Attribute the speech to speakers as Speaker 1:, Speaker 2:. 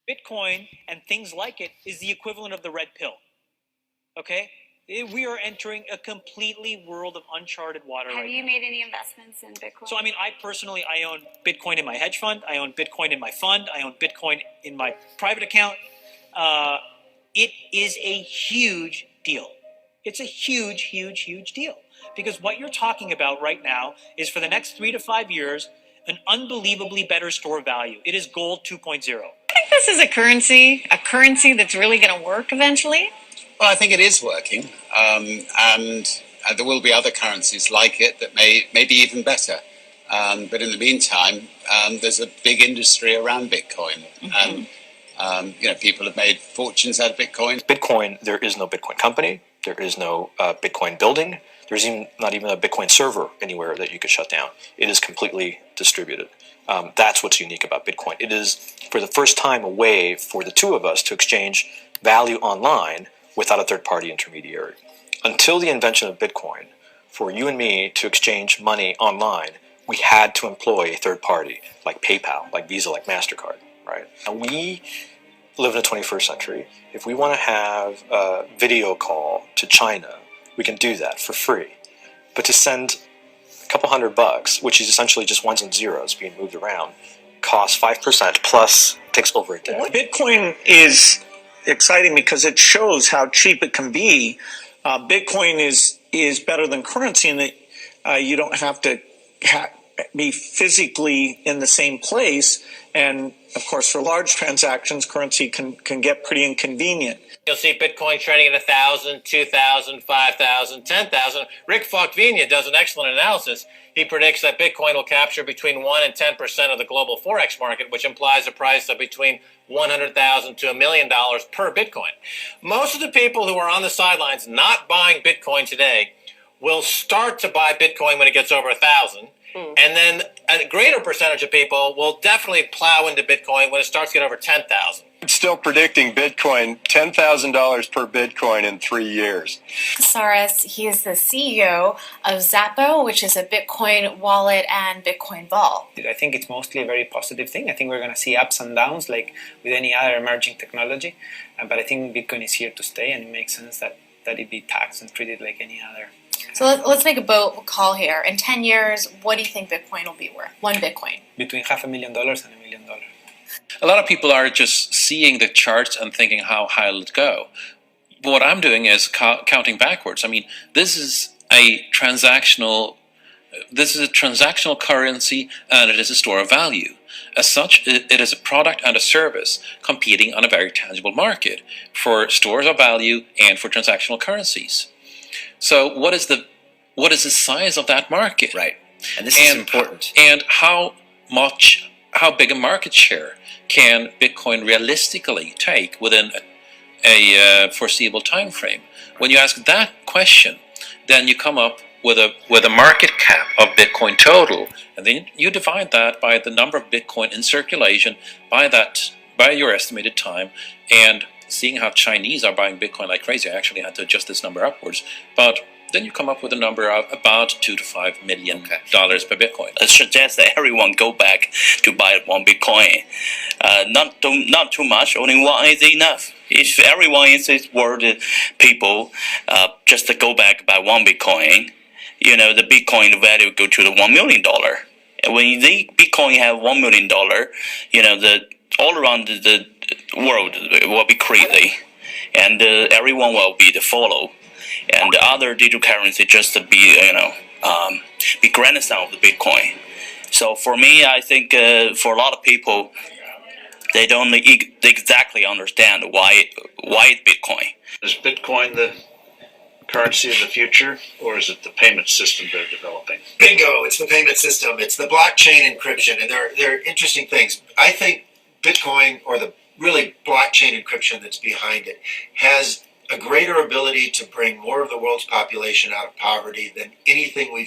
Speaker 1: Bitcoin and things like it is the equivalent of the red pill. Okay? We are entering a completely world of uncharted water.
Speaker 2: Have you made any investments in Bitcoin?
Speaker 1: So, I mean, I own Bitcoin in my hedge fund. I own Bitcoin in my fund. I own Bitcoin in my private account. It is a huge deal. It's a huge, huge, huge deal. Because what you're talking about right now is for the next 3 to 5 years, an unbelievably better store of value. It is gold 2.0.
Speaker 3: I think this is a currency that's really going to work eventually.
Speaker 4: Well, I think it is working, and there will be other currencies like it that may be even better. But in the meantime, there's a big industry around Bitcoin, and people have made fortunes out of Bitcoin.
Speaker 5: Bitcoin, there is no Bitcoin company. There is no Bitcoin building. There's not even a Bitcoin server anywhere that you could shut down. It is completely distributed. That's what's unique about Bitcoin. It is, for the first time, a way for the two of us to exchange value online without a third-party intermediary. Until the invention of Bitcoin, for you and me to exchange money online, we had to employ a third party, like PayPal, like Visa, like MasterCard, right? And we live in the 21st century. If we want to have a video call to China, we can do that for free. But to send a couple $100, which is essentially just ones and zeros being moved around, costs 5% plus takes over a day.
Speaker 6: Bitcoin is exciting because it shows how cheap it can be. Bitcoin is better than currency in that you don't have to be physically in the same place. And of course, for large transactions, currency can get pretty inconvenient.
Speaker 7: You'll see Bitcoin trading at 1,000, 2,000, 5,000, 10,000. Rick Falkvinia does an excellent analysis. He predicts that Bitcoin will capture between 1 and 10% of the global Forex market, which implies a price of between $100,000 to $1 million per Bitcoin. Most of the people who are on the sidelines not buying Bitcoin today will start to buy Bitcoin when it gets over 1,000. And then a greater percentage of people will definitely plow into Bitcoin when it starts to get over 10,000.
Speaker 8: I'm still predicting Bitcoin, $10,000 per Bitcoin in 3 years.
Speaker 2: Saras, he is the CEO of Zappo, which is a Bitcoin wallet and Bitcoin vault.
Speaker 9: I think it's mostly a very positive thing. I think we're going to see ups and downs like with any other emerging technology. But I think Bitcoin is here to stay, and it makes sense that it be taxed and treated like any other.
Speaker 2: So let's make a bold call here. In 10 years, what do you think Bitcoin will be worth? One Bitcoin.
Speaker 9: Between $500,000 and $1 million.
Speaker 10: A lot of people are just seeing the charts and thinking how high will it go. But what I'm doing is counting backwards. I mean, this is a transactional currency, and it is a store of value. As such, it is a product and a service competing on a very tangible market for stores of value and for transactional currencies. So what is the size of that market?
Speaker 11: Right. And this is important.
Speaker 10: And how big a market share can Bitcoin realistically take within a foreseeable time frame? When you ask that question, then you come up with a market cap of Bitcoin total, and then you divide that by the number of Bitcoin in circulation by your estimated time. And seeing how Chinese are buying Bitcoin like crazy, I actually had to adjust this number upwards. But then you come up with a number of about $2 to $5 million per Bitcoin.
Speaker 11: I suggest that everyone go back to buy one Bitcoin. Not too much, only one is enough. If everyone in this world, people, just to go back buy one Bitcoin, the Bitcoin value go to the $1 million. When the Bitcoin have $1 million, all around the world will be crazy, and everyone will be the follow, and the other digital currency just be grandson of the Bitcoin. So for me, I think for a lot of people, they don't exactly understand why Bitcoin.
Speaker 12: Is Bitcoin the currency of the future, or is it the payment system they're developing?
Speaker 13: Bingo! It's the payment system. It's the blockchain encryption, and they're interesting things. I think Bitcoin, or the really blockchain encryption that's behind it, has a greater ability to bring more of the world's population out of poverty than anything we've